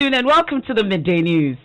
And welcome to the Midday News.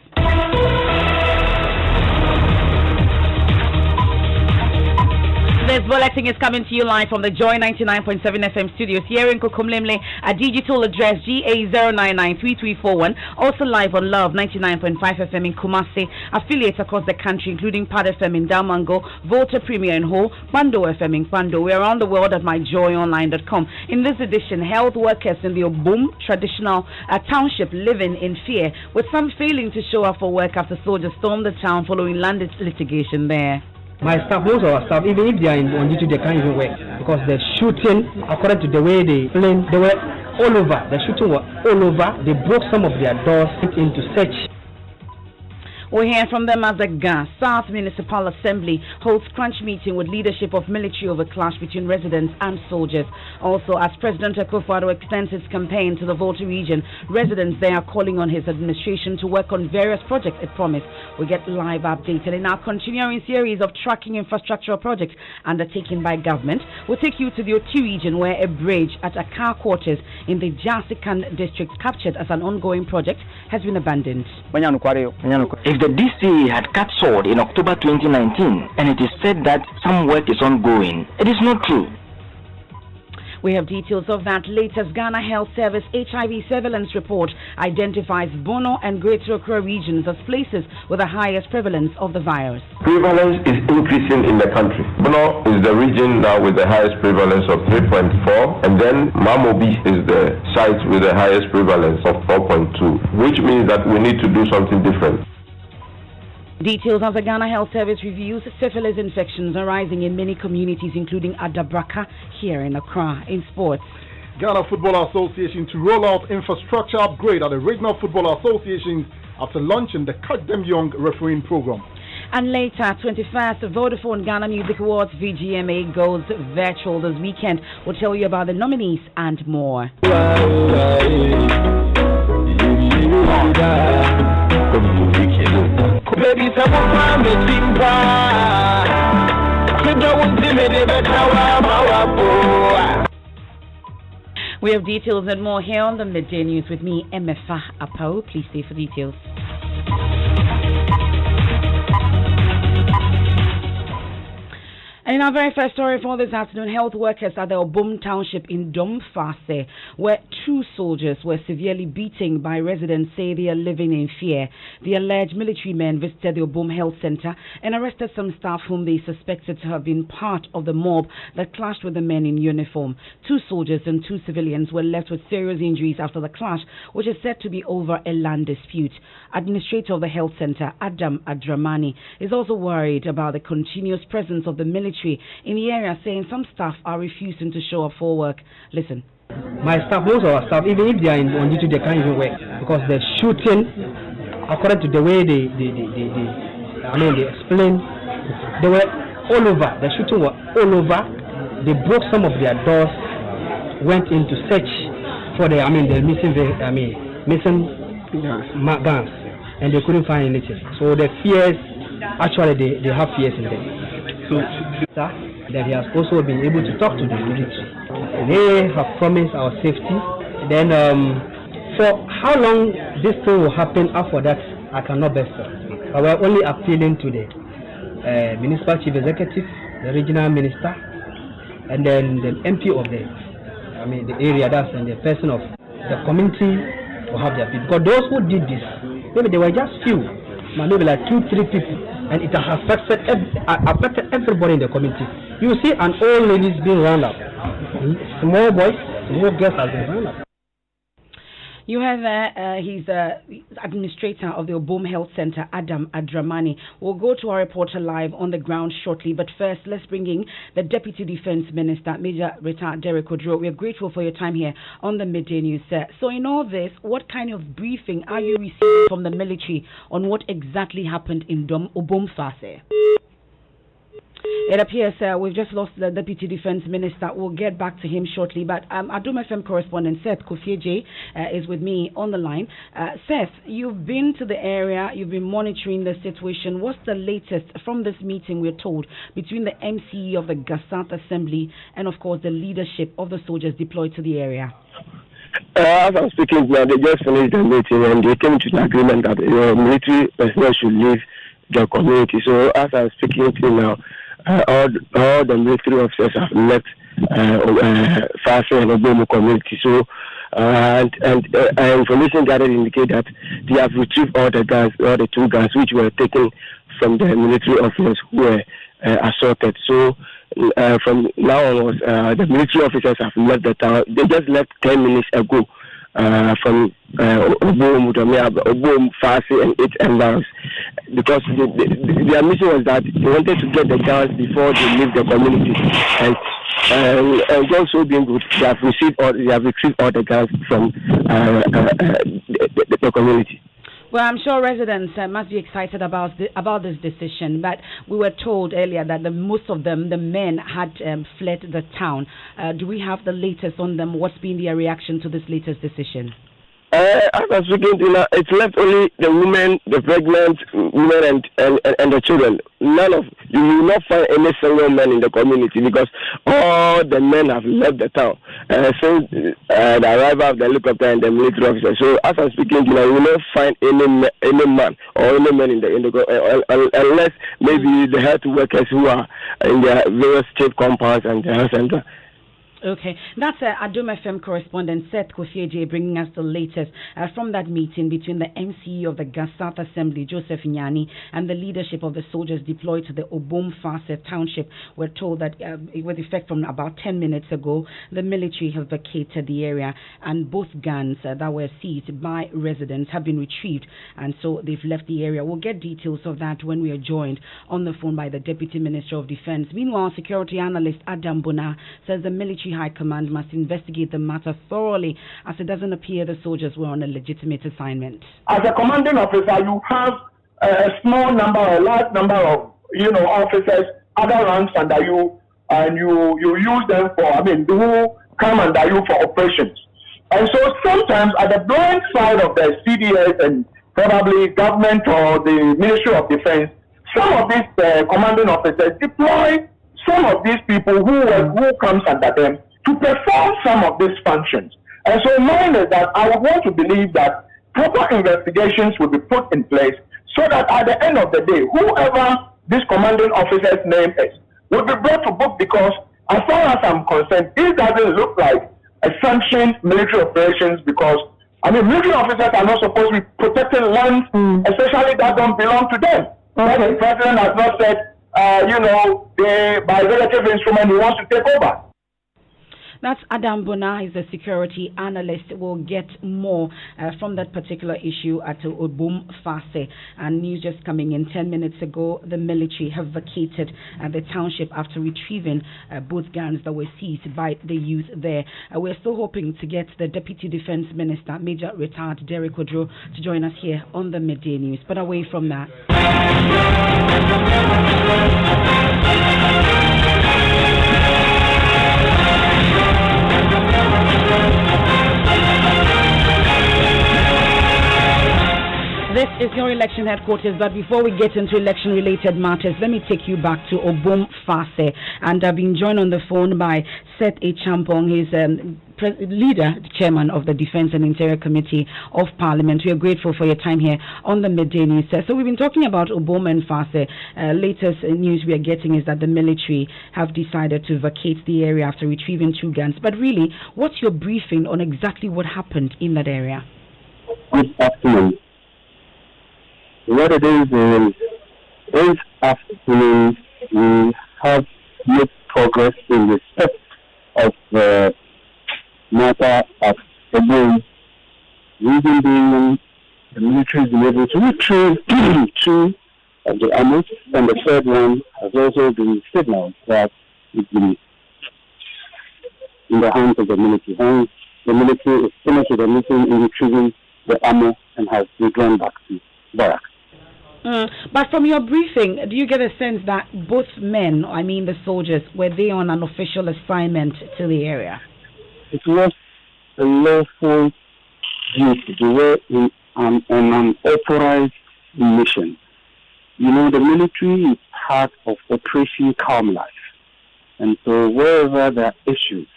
This bulletin is coming to you live from the Joy 99.7 FM studios here in Kokomlemle. A digital address GA0993341. Also live on Love 99.5 FM in Kumasi. Affiliates across the country, including Pad FM in Damango, Volta Premier in Ho, Pando FM in Pando. We're around the world at myjoyonline.com. In this edition, health workers in the Obum traditional township living in fear, with some failing to show up for work after soldiers stormed the town following land litigation there. My staff, most of our staff, even if they are on duty, they can't even work because the shooting, according to the way they explained, they were all over. The shooting was all over. They broke some of their doors into search. We'll hear from them as the South Municipal Assembly holds crunch meeting with leadership of military over clash between residents and soldiers. Also, as President Akufo-Addo extends his campaign to the Volta region, residents there are calling on his administration to work on various projects it promised. We get live updates. And in our continuing series of tracking infrastructural projects undertaken by government, we'll take you to the Oti region where a bridge at a car quarters in the Jasikan district captured as an ongoing project has been abandoned. If the DCA had cut short in October 2019 and it is said that some work is ongoing, it is not true. We have details of that. Latest Ghana Health Service HIV surveillance report identifies Bono and Greater Accra regions as places with the highest prevalence of the virus. Prevalence is increasing in the country. Bono is the region now with the highest prevalence of 3.4, and then Mamobi is the site with the highest prevalence of 4.2, which means that we need to do something different. Details of the Ghana Health Service reviews syphilis infections arising in many communities, including Adabraka here in Accra. In sports, Ghana Football Association to roll out infrastructure upgrade at the regional football associations after launching the Catch Them Young refereeing program. And later, 21st Vodafone Ghana Music Awards VGMA goes virtual this weekend. We'll tell you about the nominees and more. We have details and more here on the Midday News with me, Emefa Apawu. Please stay for details. And in our very first story for this afternoon, health workers at the Obum Township in Domfase, where two soldiers were severely beaten by residents, say they are living in fear. The alleged military men visited the Obum Health Center and arrested some staff whom they suspected to have been part of the mob that clashed with the men in uniform. Two soldiers and two civilians were left with serious injuries after the clash, which is said to be over a land dispute. Administrator of the health center, Adam Adramani, is also worried about the continuous presence of the military in the area, saying some staff are refusing to show up for work. Listen. My staff, most of our staff, even if they are on duty, they can't even work because the shooting, according to the way they explained, they were all over. The shooting was all over. They broke some of their doors, went into search for the missing guns, and they couldn't find anything. So the fears, actually, they have fears in them. So that he has also been able to talk to the military. They have promised our safety. Then for how long this thing will happen after that, I cannot best tell. But we're only appealing to the municipal chief executive, the regional minister, and then the MP of the area, that's and the person of the community will have their people. Because those who did this, maybe they were just few, maybe like 2-3 people. And it has affected everybody in the community. You see an old lady being rounded up. Small boys, small girls have been rounded up. You have he's administrator of the Obum Health Center, Adam Adramani. We'll go to our reporter live on the ground shortly, but first let's bring in the Deputy Defense Minister, Major Rita Derek Odro. We are grateful for your time here on the Midday News, sir. So in all this, what kind of briefing are you receiving from the military on what exactly happened in Obum Fase? It appears we've just lost the Deputy Defense Minister. We'll get back to him shortly. But Adom FM correspondent Seth Kofieje is with me on the line. Seth, you've been to the area. You've been monitoring the situation. What's the latest from this meeting, we're told, between the MCE of the Gassat Assembly and, of course, the leadership of the soldiers deployed to the area? As I'm speaking now, they just finished the meeting and they came to an agreement that military personnel should leave the community. So as I'm speaking to now, all the military officers have left Fase and Obomu community. So information gathered indicate that they have retrieved all the guns, all the 2 guns which were taken from the military officers who were assaulted. So from now onwards, the military officers have left the town. They just left 10 minutes ago from Obom, Fase, and its environs, because their mission was that they wanted to get the guns before they leave the community. And God so being good, they have retrieved all the guns from the community. Well, I'm sure residents must be excited about this decision, but we were told earlier that most of them, the men, had fled the town. Do we have the latest on them? What's been their reaction to this latest decision? As I was speaking, it's left only the women, the pregnant women, and the children. You will not find any single man in the community because all the men have left the town since the arrival of the helicopter and the military officer. So as I'm speaking, you will not find any man or any men in the unless maybe the health workers who are in their various state compounds and the health center. Okay, that's Adom FM correspondent Seth Kofieje bringing us the latest from that meeting between the MCE of the Gas South Assembly, Joseph Nyani, and the leadership of the soldiers deployed to the Obom Fase township. We're told that with effect from about 10 minutes ago, the military have vacated the area, and both guns that were seized by residents have been retrieved, and so they've left the area. We'll get details of that when we are joined on the phone by the Deputy Minister of Defense. Meanwhile, security analyst Adam Bona says the military High Command must investigate the matter thoroughly, as it doesn't appear the soldiers were on a legitimate assignment. As a commanding officer, you have a small number or a large number of officers, other ranks under you, and you use them for, who come under you for operations. And so sometimes at the blind side of the CDS and probably government or the Ministry of Defense, some of these commanding officers deploy some of these people who comes under them to perform some of these functions. And so mine is that I would want to believe that proper investigations will be put in place so that at the end of the day, whoever this commanding officer's name is will be brought to book, because as far as I'm concerned, it doesn't look like a sanctioned military operations, because military officers are not supposed to be protecting lands, especially that don't belong to them. But the president has not said by relative instrument, he wants to take over. That's Adam Bona, he's a security analyst. We'll get more from that particular issue at Obom Fase. And news just coming in 10 minutes ago, the military have vacated the township after retrieving both guns that were seized by the youth there. We're still hoping to get the Deputy Defense Minister, Major Retired Derek Odro, to join us here on the Midday News. But away from that, this is your election headquarters, but before we get into election-related matters, let me take you back to Obom Fase. And I've been joined on the phone by Seth A. Champong. He's chairman of the Defense and Interior Committee of Parliament. We are grateful for your time here on the Midday News. So we've been talking about Obom and Fase. Latest news we are getting is that the military have decided to vacate the area after retrieving 2 guns. But really, what's your briefing on exactly what happened in that area? Good afternoon. What it is this afternoon we have made progress in respect of the matter of the boom. Reason being, the military has been able to retrieve 2 of the ammo, and the third one has also been signaled that it's been in the hands of the military. Hence, the military is finished with the mission in retrieving the ammo and has withdrawn back to barracks. But from your briefing, do you get a sense that both men, the soldiers, were they on an official assignment to the area? It was a lawful duty. They were on an authorized mission. The military is part of Operation Calm Life. And so wherever there are issues,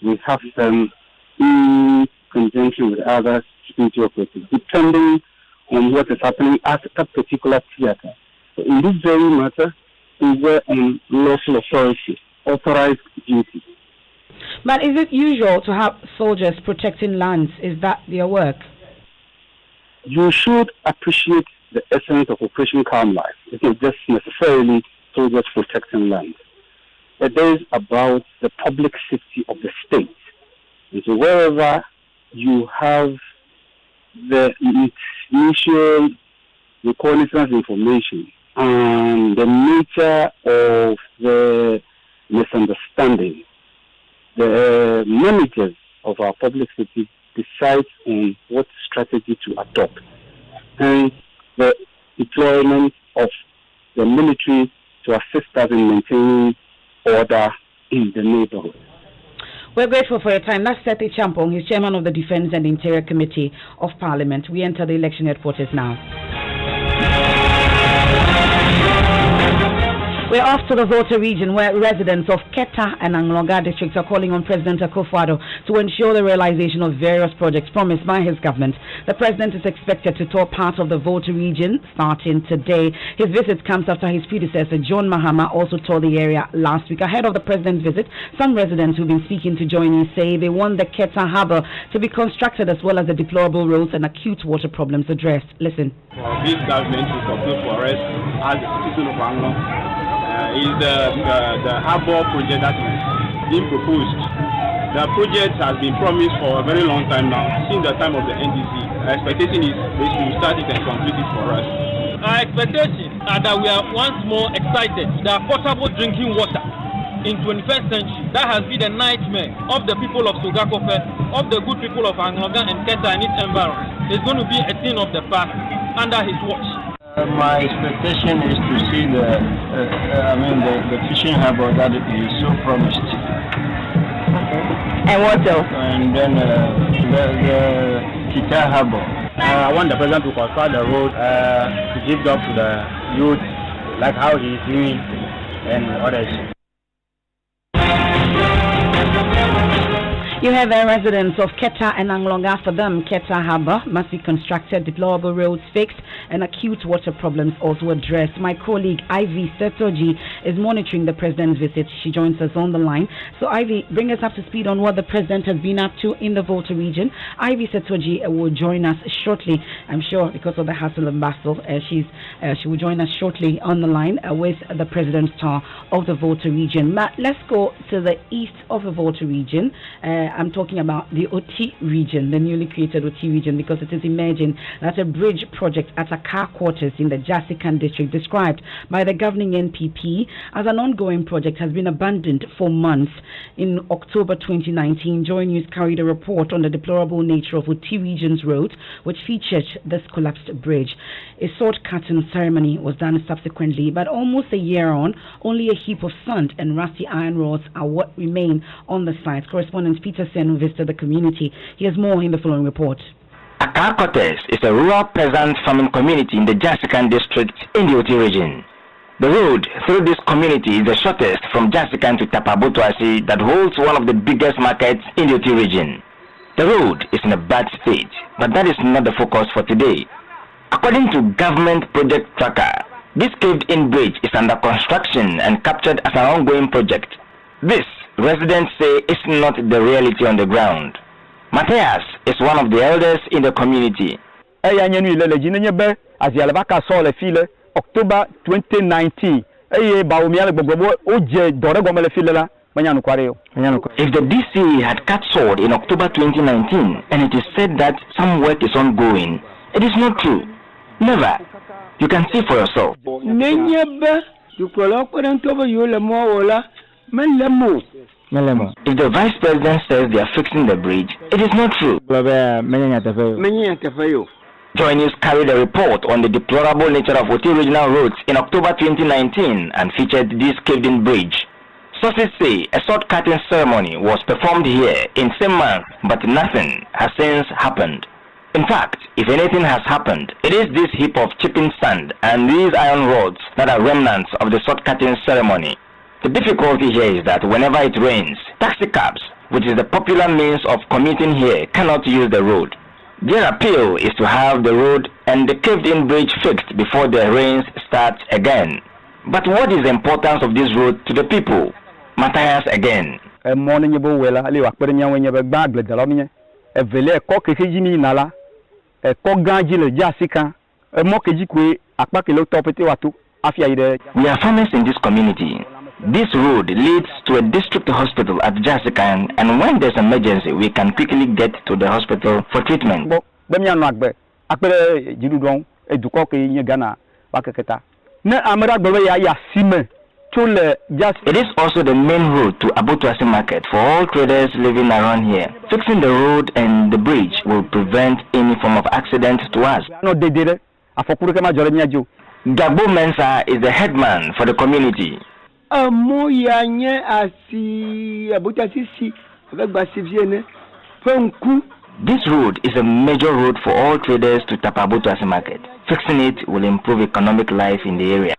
we have them in conjunction with other security operatives, depending on what is happening at that particular theater. So in this very matter, we were on lawful authority, authorized duty. But is it usual to have soldiers protecting lands? Is that their work? You should appreciate the essence of Operation Calm Life. It's not just necessarily soldiers protecting land. It is about the public safety of the state. And so wherever you have the initial reconnaissance information and the nature of the misunderstanding, the managers of our public safety decide on what strategy to adopt, and the deployment of the military to assist us in maintaining order in the neighborhood. We're grateful for your time. That's Seti Champong. He's chairman of the Defense and Interior Committee of Parliament. We enter the election headquarters now. We're off to the Volta region, where residents of Keta and Anglonga districts are calling on President Akufo-Addo to ensure the realization of various projects promised by his government. The president is expected to tour part of the Volta region starting today. His visit comes after his predecessor, John Mahama, also toured the area last week. Ahead of the president's visit, some residents who've been speaking to Join Me say they want the Keta harbour to be constructed, as well as the deplorable roads and acute water problems addressed. Listen. This government is fulfill for us as the citizen of Anglong. Is the harbour project that is being proposed. The project has been promised for a very long time now, since the time of the NDC. Our expectation is they should start it and complete it for us. Our expectation are that we are once more excited that potable drinking water in 21st century, that has been a nightmare of the people of Sogakofe, of the good people of Anglonga and Keta and its environment, is going to be a thing of the past under his watch. My expectation is to see the fishing harbour that is so promised. And what else? And then the Kita harbour. I want the president to construct the road to give job to the youth, like how he is doing and others. You have the residents of Keta and Anglonga. For them, Keta Harbour must be constructed, deplorable roads fixed, and acute water problems also addressed. My colleague Ivy Setoji is monitoring the president's visit. She joins us on the line. So Ivy, bring us up to speed on what the president has been up to in the Volta region. Ivy Setoji will join us shortly, I'm sure, because of the hustle and bustle. She will join us shortly on the line with the president's tour of the Volta region. Let's go to the east of the Volta region. I'm talking about the Oti region, the newly created Oti region, because it is emerging that a bridge project at a car quarters in the Jasikan district, described by the governing NPP as an ongoing project, has been abandoned for months. In October 2019, Joy News carried a report on the deplorable nature of Oti region's road, which featured this collapsed bridge. A sword cutting ceremony was done subsequently, but almost a year on, only a heap of sand and rusty iron rods are what remain on the site. Correspondent Peter Sen, who visited the community, he has more in the following report. Akarkotes is a rural peasant farming community in the Jasikan district in the Oti region. The road through this community is the shortest from Jasikan to Tapabotoasi that holds one of the biggest markets in the Oti region. The road is in a bad state, but that is not the focus for today. According to government project tracker, this caved-in bridge is under construction and captured as an ongoing project. This, residents say, is not the reality on the ground. Matthias is one of the elders in the community. October 2019. If the DC had cut sword in October 2019 and it is said that some work is ongoing, it is not true. Never. You can see for yourself. If the vice president says they are fixing the bridge, it is not true. Joy News carried a report on the deplorable nature of Oti regional roads in October 2019 and featured this caved-in bridge. Sources say a sword cutting ceremony was performed here in same month, but nothing has since happened. In fact, if anything has happened, it is this heap of chipping sand and these iron rods that are remnants of the sword cutting ceremony. The difficulty here is that whenever it rains, taxi cabs which is the popular means of commuting here, cannot use the road. Their appeal is to have the road and the caved-in bridge fixed before the rains start again. But what is the importance of this road to the people? Matthias again. We are farmers in this community. This road leads to a district hospital at Jasikan, and when there's an emergency, we can quickly get to the hospital for treatment. It is also the main road to Abotuasi market for all traders living around here. Fixing the road and the bridge will prevent any form of accident to us. Gabo Mensa is the headman for the community. This road is a major road for all traders to Tapabotuasi market. Fixing it will improve economic life in the area.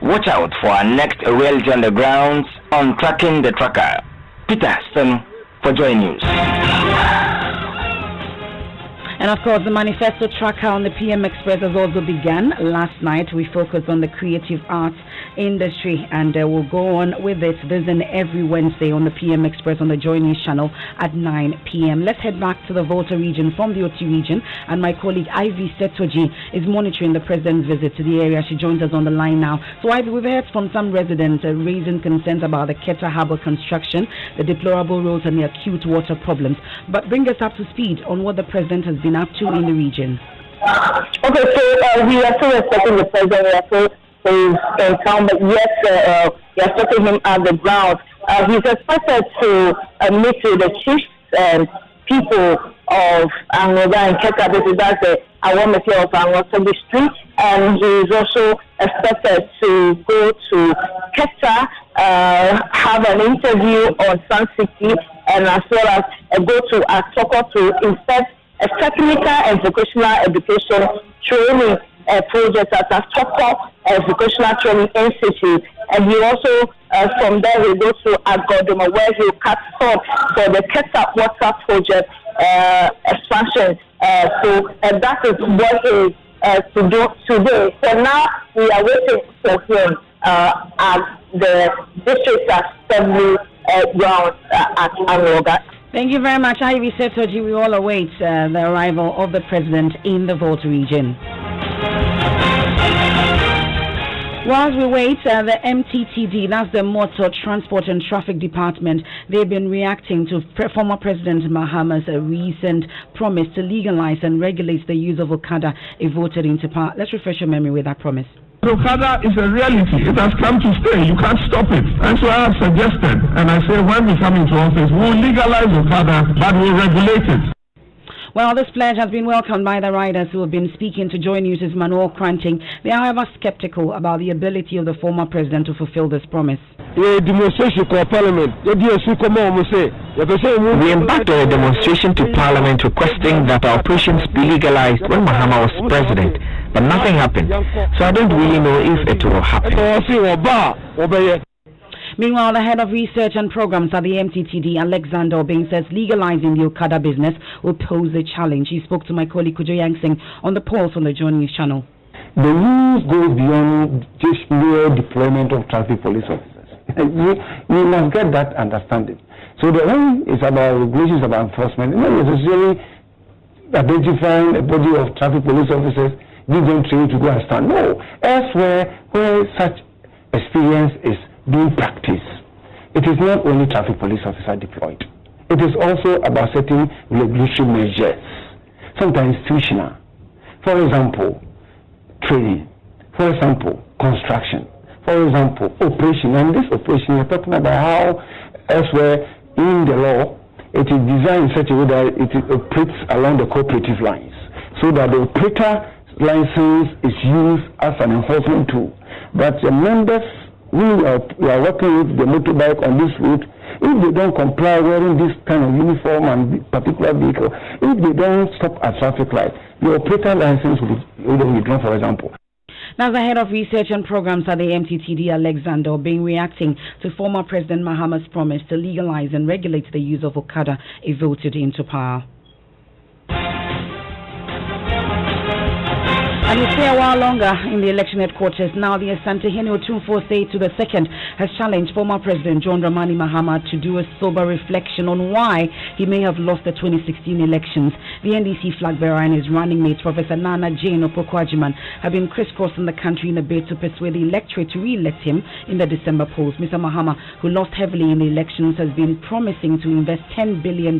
Watch out for our next reality on the grounds on Tracking the Tracker. Peter Sen for Joy News. And of course, the manifesto tracker on the PM Express has also begun. Last night, we focused on the creative arts industry, and we'll go on with it this and every Wednesday on the PM Express on the Joy News channel at 9 p.m. Let's head back to the Volta region from the OT region, and my colleague Ivy Setoji is monitoring the president's visit to the area. She joins us on the line now. So Ivy, we've heard from some residents raising concerns about the Keta Harbour construction, the deplorable roads and the acute water problems. But bring us up to speed on what the president has been up to in the region. Okay, so we are still expecting the president. We are still in town, but yes, we are expecting him at the ground. He's expected to meet with the chiefs and people of Angola and Keta. This is the Awamete of Angola Street, and he's also expected to go to Keta, have an interview on Sun City, and as well as go to Atoko to inspect a technical and vocational education training project at Atoko Vocational Training Institute. And he also, from there, will go to Agodoma, where he will cut sod for the Keta Water Project expansion. So that is what he is to do today. So now we are waiting for him at the district assembly ground at Angola. Thank you very much, Ivy Setoji. We all await the arrival of the president in the Volta region. Whilst we wait, the MTTD, that's the Motor Transport and Traffic Department, they've been reacting to former President Mahama's recent promise to legalize and regulate the use of Okada if voted into power. Let's refresh your memory with that promise. Okada is a reality. It has come to stay. You can't stop it. And so I have suggested, and I say when we come into office, we'll legalize Okada, but we'll regulate it. Well, this pledge has been welcomed by the riders who have been speaking to Joy News' Manuel Cranting. They are, however, skeptical about the ability of the former president to fulfill this promise. We embarked on a demonstration to Parliament requesting that our operations be legalized when Mahama was president, but nothing happened. So I don't really know if it will happen. Meanwhile, the head of research and programs at the MTTD, Alexander Obeng, says legalizing the Okada business will pose a challenge. He spoke to my colleague Kujo Yangsing on the Pulse on the Joy News channel. The rules go beyond just mere deployment of traffic police officers. You must get that understanding. So the one is about regulations, about enforcement, not necessarily identifying a body of traffic police officers, give them training to go and stand. No, elsewhere where such experience is being practiced, it is not only traffic police officer deployed. It is also about certain regulatory measures, sometimes institutional. For example, training. For example, construction. For example, operation. And this operation, we're talking about how elsewhere in the law, it is designed in such a way that it operates along the cooperative lines, so that the operator license is used as an enforcement tool. But the members we are working with the motorbike on this route, if they don't comply wearing this kind of uniform and particular vehicle, if they don't stop at traffic light, the operator license will be withdrawn, for example. Now, the head of research and programs at the MTTD, Alexander Obeng, reacting to former President Mahama's promise to legalize and regulate the use of Okada if voted into power. And we stay a while longer in the election headquarters. Now, the Asante Hene Otumfuo II has challenged former President John Dramani Mahama to do a sober reflection on why he may have lost the 2016 elections. The NDC flag bearer and his running mate, Professor Nana Jane Opoku-Agyeman, have been crisscrossing the country in a bid to persuade the electorate to re-elect him in the December polls. Mr. Mahama, who lost heavily in the elections, has been promising to invest $10 billion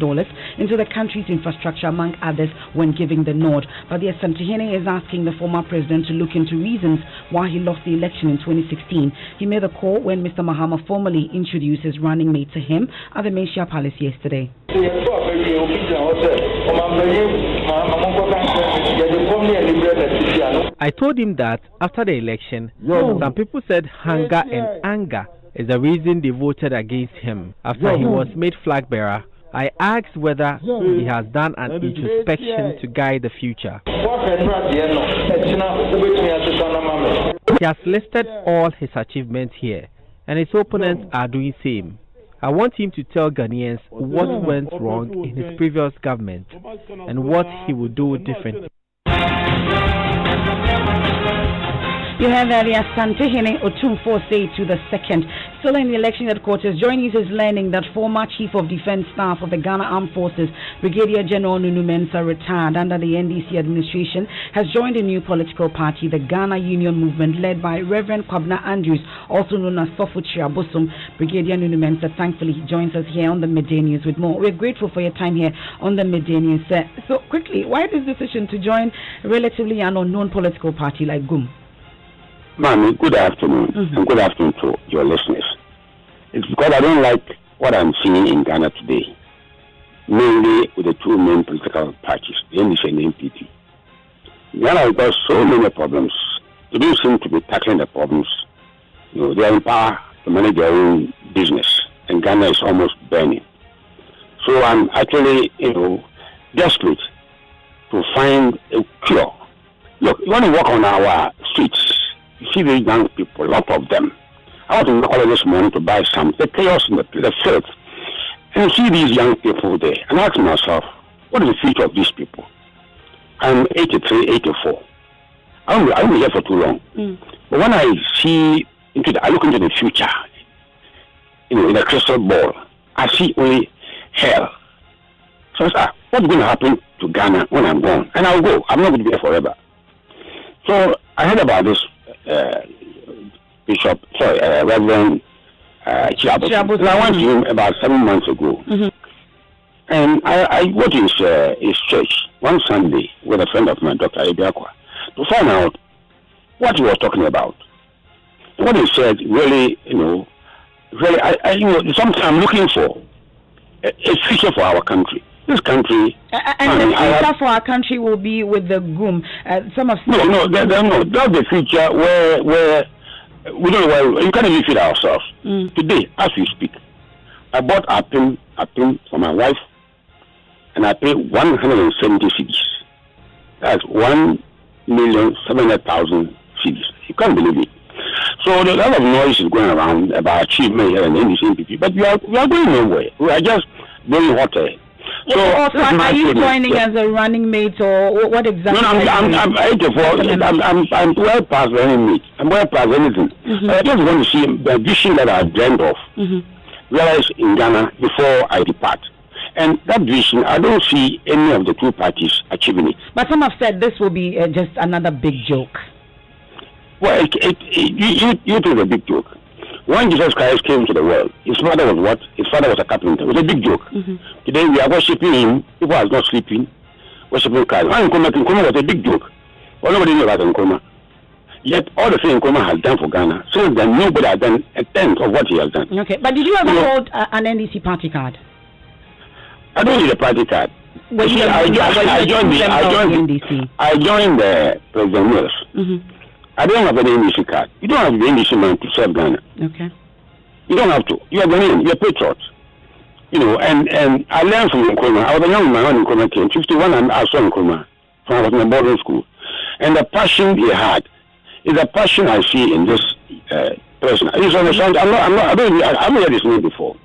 into the country's infrastructure, among others, when giving the nod. But the Asante Hene is asking the former president to look into reasons why he lost the election in 2016. He made the call when Mr. Mahama formally introduced his running mate to him at the Menchia Palace yesterday. I told him that after the election, some people said hunger and anger is the reason they voted against him. After he was made flag bearer, I asked whether he has done an introspection to guide the future. He has listed all his achievements here, and his opponents are doing same. I want him to tell Ghanaians what went wrong in his previous government and what he will do differently. You have the Asante Hene Otumfuo II, still in the election headquarters. Joining us is learning that former Chief of Defense Staff of the Ghana Armed Forces, Brigadier General Nunu Mensah, retired under the NDC administration, has joined a new political party, the Ghana Union Movement, led by Reverend Kwabena Andrews, also known as Sofuchi Abosum. Brigadier Nunu Mensah, thankfully, he joins us here on the Midday News with more. We're grateful for your time here on the Midday News. So quickly, why this decision to join a relatively an unknown political party like GUM? Ma'am, good afternoon, and good afternoon to your listeners. It's because I don't like what I'm seeing in Ghana today, mainly with the two main political parties, the NDC and NPP. Ghana has got so many problems. They don't seem to be tackling the problems. You know, they are in power to manage their own business, and Ghana is almost burning. So I'm actually, desperate to find a cure. Look, you want to walk on our streets. You see these young people, a lot of them. I want to knock all this morning to buy some. The chaos in the filth. And you see these young people there. And I ask myself, what is the future of these people? I'm 83, 84. I won't be here for too long. But when I look into the future, in a crystal ball, I see only hell. So I say, what's going to happen to Ghana when I'm gone? And I'll go. I'm not going to be here forever. So I heard about this Reverend Chiabos. I went to him about 7 months ago. And I went to his church one Sunday with a friend of mine, Dr. Ebiakwa, to find out what he was talking about. What he said really, something I'm looking for a future for our country. This country, and the future for our country will be with the GUM. That's the future where we don't know where you can't even feed ourselves. Today, as we speak, I bought a pin for my wife, and I paid 170 cedis. That's 1,700,000 cedis. You can't believe it. So a lot of noise is going around about achievement here and NDC, but we are going nowhere. We are just going hotter. So are you joining as a running mate, or what exactly? No, I'm 84. I'm well past running mate. I'm well past anything. I just want to see the vision that I dreamed of realized in Ghana before I depart. And that vision, I don't see any of the two parties achieving it. But some have said this will be just another big joke. Well, you told a big joke. When Jesus Christ came to the world, his father was what? His father was a carpenter. It was a big joke. Today we are worshiping him. People are not sleeping, worshiping Christ. Nkrumah was a big joke. Well, nobody knew about Nkrumah. Yet all the things Nkrumah has done for Ghana, since then nobody has done a tenth of what he has done. Okay, but did you ever hold an NDC party card? I don't need a party card. I joined the President Mills. I don't have any NDC card. You don't have the NDC man to serve Ghana. Okay. You don't have to. You are Ghanaian. You are patriot. And I learned from Nkrumah. I was a young man when Nkrumah came. 51, and I saw Nkrumah when I was in a boarding school. And the passion he had, It's a passion I see in this person. He's understand. I haven't heard his name before,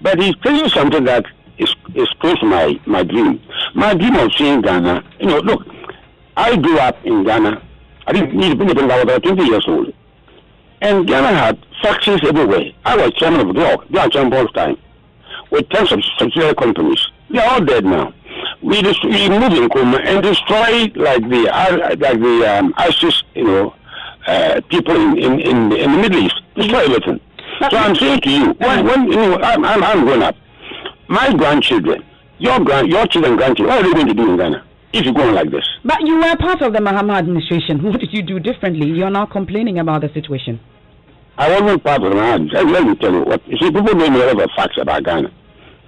but he's saying something that is close to my dream. My dream of seeing Ghana. Look, I grew up in Ghana. I was about 20 years old, and Ghana had factories everywhere. I was chairman of Dual Champions time, with tens of subsidiary companies. They are all dead now. We moved in Kuma and destroyed like the ISIS, people in the Middle East. Destroy everything. So I'm saying to you, when I'm grown up, my grandchildren, your children, grandchildren, what are they going to do in Ghana if you go on like this? But you were part of the Mahama administration. What did you do differently? You're now complaining about the situation. I wasn't part of the Mahama. Let me tell you what. You see, people don't know a lot of facts about Ghana.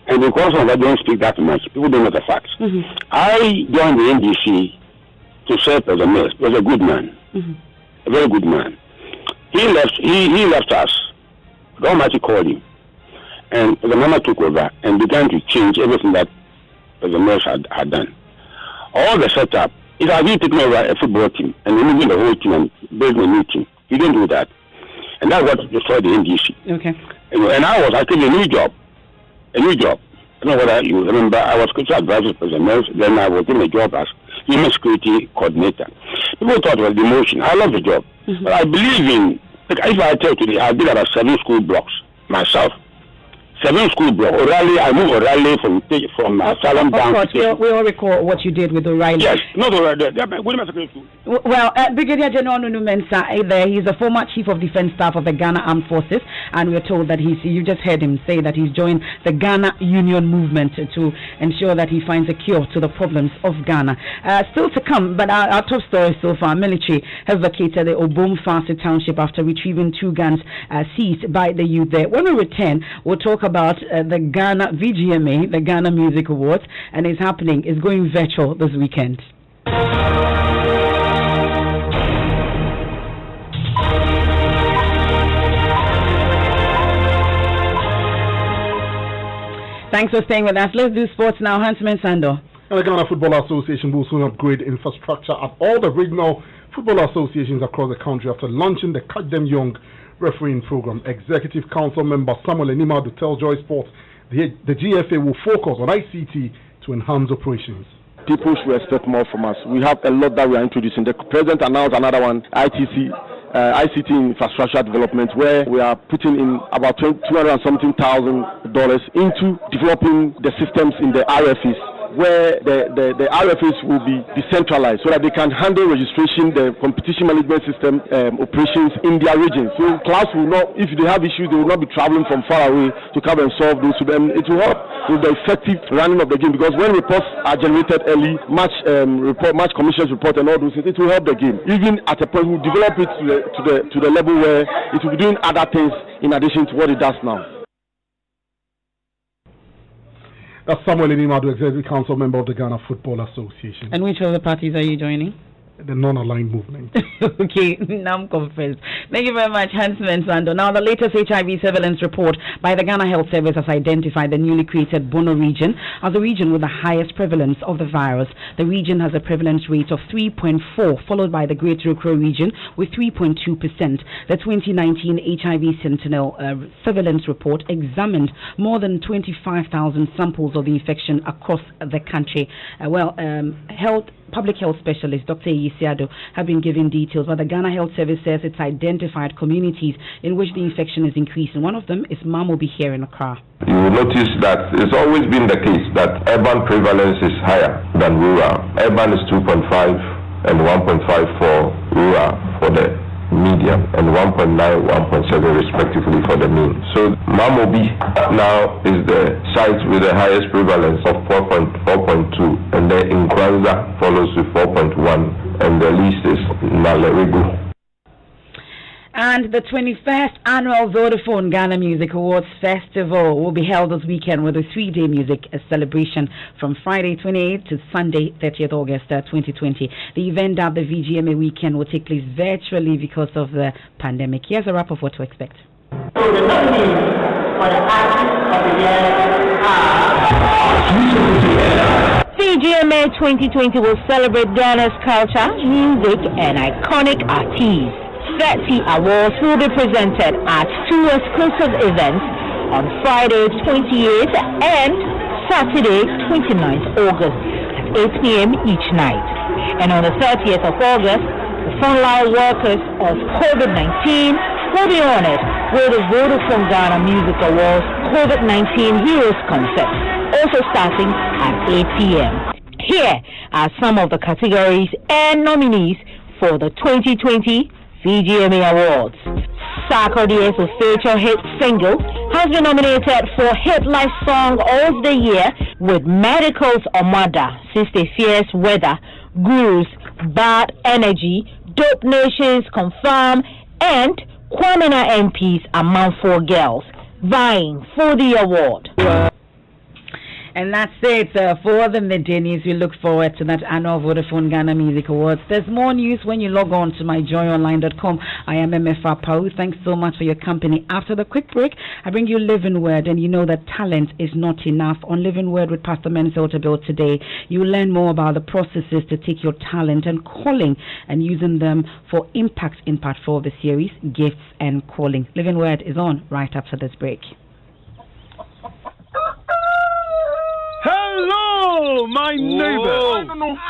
And because of that, don't speak that much. People don't know the facts. I joined the NDC to serve as a mayor. He was a good man, a very good man. He left us. The Almighty called him, and the Mama took over and began to change everything that the mayors had done. All the setup is as he taken over a football team and removing the whole team and building a new team. He didn't do that, and that's what destroyed the NDC. Okay. And I was actually a new job. I don't know whether you remember, I was cultural advisor for the nurse, then I was given a job as human security coordinator. People thought it was demotion. I love the job. But I believe in, if I tell you today, I did about 7 school blocks myself. 7 school blocks. O'Reilly, I moved O'Reilly from Salem down. Of course, we all recall what you did with O'Reilly. Yes, not O'Reilly. Well, Brigadier General Nunu Mensah, there, he's a former Chief of Defense Staff of the Ghana Armed Forces, and we're told that you just heard him say that he's joined the Ghana Union movement to ensure that he finds a cure to the problems of Ghana. Still to come, but our top story so far, military has vacated the Obom-Fase township after retrieving 2 guns seized by the youth there. When we return, we'll talk about the Ghana VGMA, the Ghana Music Awards, and it's going virtual this weekend. Thanks for staying with us. Let's do sports now. Hansman Sando. And the Ghana Football Association will soon upgrade infrastructure at all the regional football associations across the country after launching the Catch Them Young refereeing program. Executive Council member Samuel Enimadu tells Joy Sports the GFA will focus on ICT to enhance operations. People should expect more from us. We have a lot that we are introducing. The president announced another one, ICT infrastructure development, where we are putting in about $217,000 into developing the systems in the RFEs, where the RFEs will be decentralized so that they can handle registration, the competition management system operations in their region. So class will not, if they have issues, they will not be traveling from far away to come and solve those to them. It will help with the effective running of the game, because when reports are generated early, match commissions report and all those things, it will help the game. Even at a point, we will develop it to the level where it will be doing other things in addition to what it does now. That's Samuel Enimadu, Executive Council member of the Ghana Football Association. And which other parties are you joining? The non-aligned movement. Okay, now I'm confused. Thank you very much, Hansman Sando. Now, the latest HIV surveillance report by the Ghana Health Service has identified the newly created Bono region as the region with the highest prevalence of the virus. The region has a prevalence rate of 3.4, followed by the Greater Accra region with 3.2%. The 2019 HIV Sentinel surveillance report examined more than 25,000 samples of the infection across the country. Public health specialist Dr. Isiado have been giving details, but the Ghana Health Service says it's identified communities in which the infection is increasing. One of them is Mamobi here in Accra. You will notice that it's always been the case that urban prevalence is higher than rural. Urban is 2.5 and 1.5 for rural for the medium, and 1.9, 1.7 respectively for the mean. So Mamobi now is the site with the highest prevalence of 4.2, and then Nkranza follows with 4.1, and the least is Nalerigu. And the 21st Annual Vodafone Ghana Music Awards Festival will be held this weekend with a 3-day music celebration from Friday 28th to Sunday 30th August 2020. The event at the VGMA weekend will take place virtually because of the pandemic. Here's a wrap of what to expect. So the nominees for the Artist of the Year are VGMA 2020 will celebrate Ghana's culture, music, and iconic artists. 30 awards will be presented at 2 exclusive events on Friday 28th and Saturday 29th August at 8 p.m. each night. And on the 30th of August, the frontline workers of COVID-19 will be honored with the Vodafone Ghana Music Awards COVID-19 Heroes Concert, also starting at 8 p.m. Here are some of the categories and nominees for the 2020 VGMA Awards. Sarkodie's feature hit single has been nominated for Hit Life Song of the Year with Medical's Omada, Sister Fierce Weather, Guru's Bad Energy, Dope Nations Confirm, and Kwamina MP's Among 4 Girls, vying for the award. And that's it for the midday news. We look forward to that annual Vodafone Ghana Music Awards. There's more news when you log on to myjoyonline.com. I am Emefa Apawu. Thanks so much for your company. After the quick break, I bring you Living Word, and you know that talent is not enough. On Living Word with Pastor Mensa Otabil today, you will learn more about the processes to take your talent and calling and using them for impact in part 4 of the series, Gifts and Calling. Living Word is on right after this break. Hello, my neighbor.